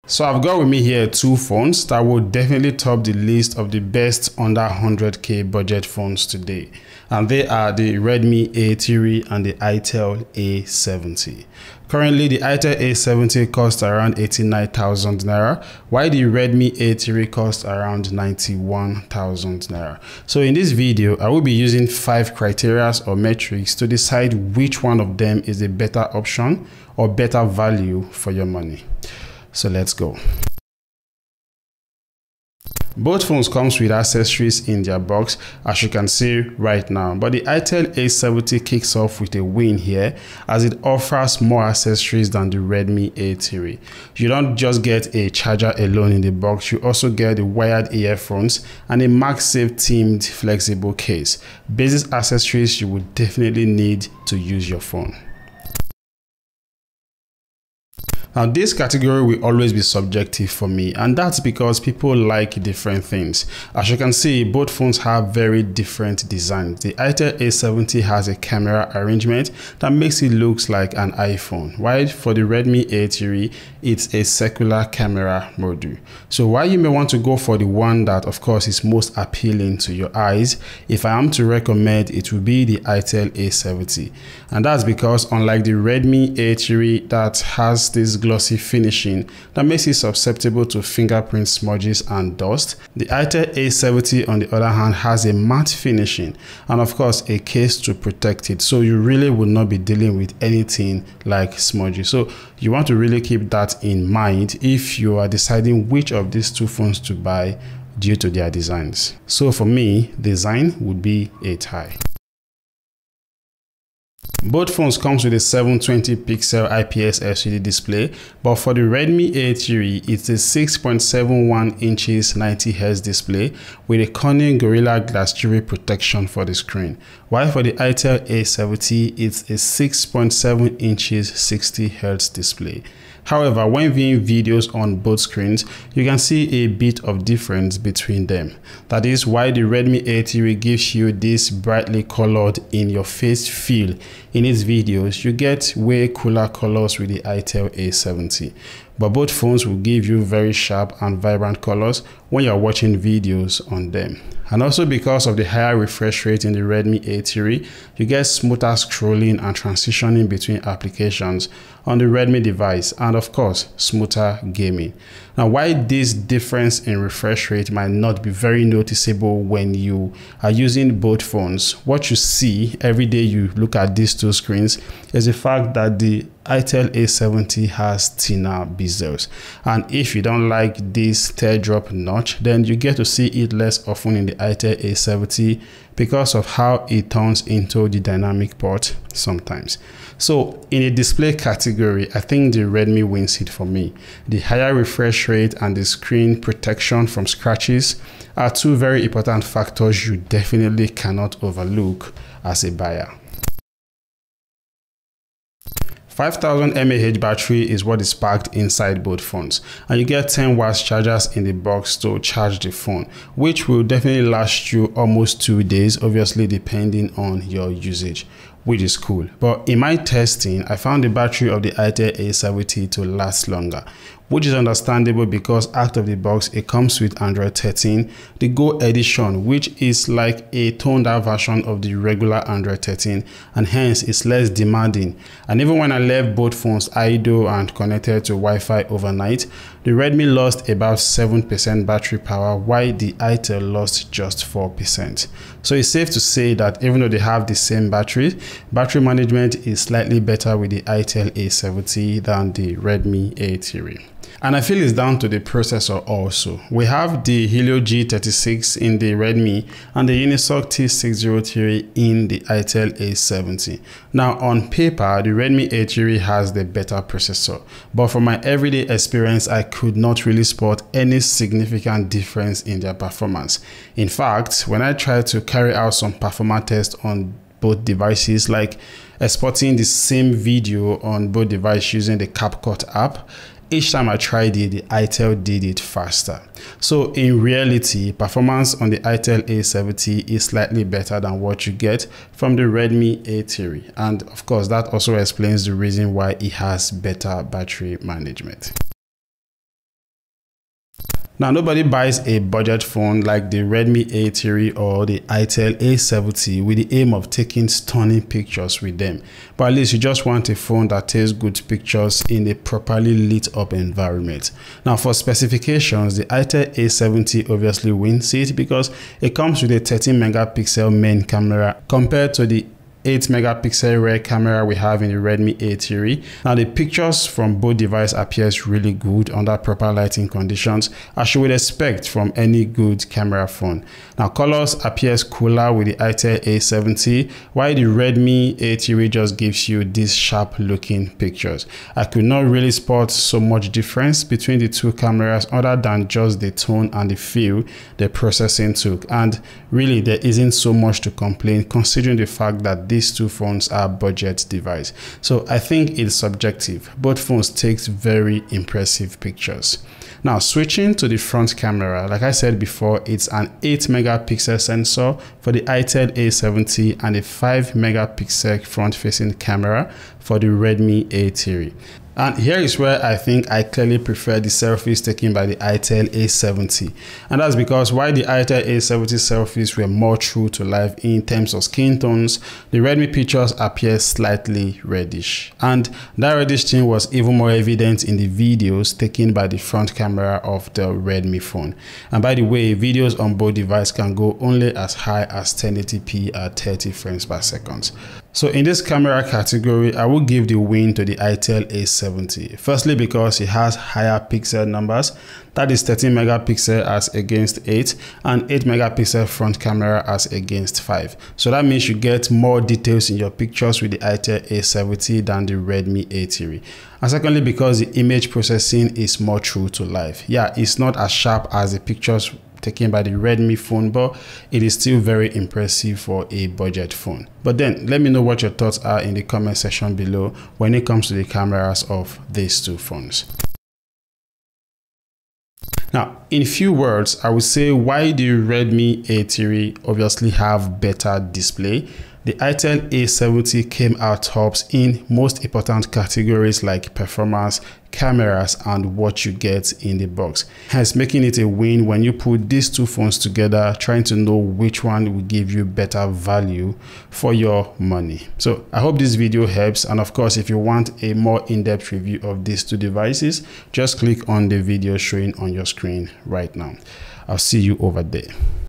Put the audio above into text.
So I've got with me here two phones that will definitely top the list of the best under 100k budget phones today. And they are the Redmi A30 and the Itel A70. Currently, the Itel A70 costs around 89,000 naira, while the Redmi A30 costs around 91,000 naira. So in this video, I will be using 5 criteria or metrics to decide which one of them is a better option or better value for your money. So let's go. Both phones comes with accessories in their box, as you can see right now, but the Itel A70 kicks off with a win here as it offers more accessories than the Redmi A30. You don't just get a charger alone in the box, you also get the wired earphones and a MagSafe themed flexible case. Basic accessories you would definitely need to use your phone. Now, this category will always be subjective for me, and that's because people like different things. As you can see, both phones have very different designs. The Itel A70 has a camera arrangement that makes it look like an iPhone, while for the Redmi A30, it's a circular camera module. So while you may want to go for the one that, of course, is most appealing to your eyes, if I am to recommend, it will be the Itel A70. And that's because unlike the Redmi A30 that has this glossy finishing that makes it susceptible to fingerprint smudges and dust, the Itel A70 on the other hand has a matte finishing and of course a case to protect it, so you really will not be dealing with anything like smudges. So you want to really keep that in mind if you are deciding which of these two phones to buy due to their designs. So for me, design would be a tie. Both phones comes with a 720 pixel IPS LCD display, but for the Redmi A30, it's a 6.71 inches 90Hz display with a Corning Gorilla Glass 3 protection for the screen, while for the Itel A70, it's a 6.7 inches 60Hz display. However, when viewing videos on both screens, you can see a bit of difference between them. That is why the Redmi A30 gives you this brightly colored in-your-face feel. In its videos, you get way cooler colors with the Itel A70. But both phones will give you very sharp and vibrant colors when you're watching videos on them. And also because of the higher refresh rate in the Redmi A30, you get smoother scrolling and transitioning between applications on the Redmi device, and of course, smoother gaming. Now, while this difference in refresh rate might not be very noticeable when you are using both phones, what you see every day you look at these two screens is the fact that the Itel A70 has thinner bezels, and if you don't like this teardrop notch, then you get to see it less often in the Itel A70 because of how it turns into the dynamic port sometimes. So in a display category, I think the Redmi wins it for me. The higher refresh rate and the screen protection from scratches are two very important factors you definitely cannot overlook as a buyer. 5000 mAh battery is what is packed inside both phones, and you get 10 watts chargers in the box to charge the phone, which will definitely last you almost 2 days, obviously depending on your usage, which is cool. But in my testing, I found the battery of the Itel A70 to last longer, which is understandable because out of the box it comes with Android 13, the Go edition, which is like a toned down version of the regular Android 13, and hence it's less demanding. And even when I left both phones idle and connected to Wi-Fi overnight, the Redmi lost about 7% battery power, while the Itel lost just 4%. So it's safe to say that even though they have the same battery management is slightly better with the Itel A70 than the Redmi A30. And I feel it's down to the processor also. We have the Helio G36 in the Redmi and the Unisoc T603 in the Itel A70. Now on paper, the Redmi A30 has the better processor, but from my everyday experience, I could not really spot any significant difference in their performance. In fact, when I tried to carry out some performance tests on both devices, like exporting the same video on both devices using the CapCut app, each time I tried it, the Itel did it faster. So in reality, performance on the Itel A70 is slightly better than what you get from the Redmi A30. And of course, that also explains the reason why it has better battery management. Now, nobody buys a budget phone like the Redmi A30 or the Itel A70 with the aim of taking stunning pictures with them. But at least you just want a phone that takes good pictures in a properly lit up environment. Now, for specifications, the Itel A70 obviously wins it because it comes with a 13 megapixel main camera compared to the 8 megapixel rear camera we have in the Redmi A30. Now the pictures from both devices appears really good under proper lighting conditions, as you would expect from any good camera phone. Now colors appears cooler with the Itel A70, while the Redmi A30 just gives you these sharp looking pictures. I could not really spot so much difference between the two cameras other than just the tone and the feel the processing took, and really there isn't so much to complain considering the fact that these two phones are budget device. So I think it's subjective. Both phones takes very impressive pictures. Now switching to the front camera, like I said before, it's an 8 megapixel sensor for the Itel A70 and a 5 megapixel front facing camera for the Redmi A30. And here is where I think I clearly prefer the selfies taken by the Itel A70. And that's because while the Itel A70 selfies were more true to life in terms of skin tones, the Redmi pictures appear slightly reddish. And that reddish tint was even more evident in the videos taken by the front camera of the Redmi phone. And by the way, videos on both devices can go only as high as 1080p at 30 frames per second. So in this camera category, I will give the win to the Itel A70. Firstly, because it has higher pixel numbers, that is 13 megapixel as against 8 and 8 megapixel front camera as against 5. So that means you get more details in your pictures with the Itel A70 than the Redmi A30. And secondly, because the image processing is more true to life. Yeah, it's not as sharp as the pictures taken by the Redmi phone, but it is still very impressive for a budget phone. But then let me know what your thoughts are in the comment section below when it comes to the cameras of these two phones. Now, in few words, I would say why the Redmi A30 obviously have better display. The Itel A70 came out tops in most important categories like performance, cameras, and what you get in the box, hence making it a win when you put these two phones together, trying to know which one will give you better value for your money. So I hope this video helps, and of course if you want a more in-depth review of these two devices, just click on the video showing on your screen right now. I'll see you over there.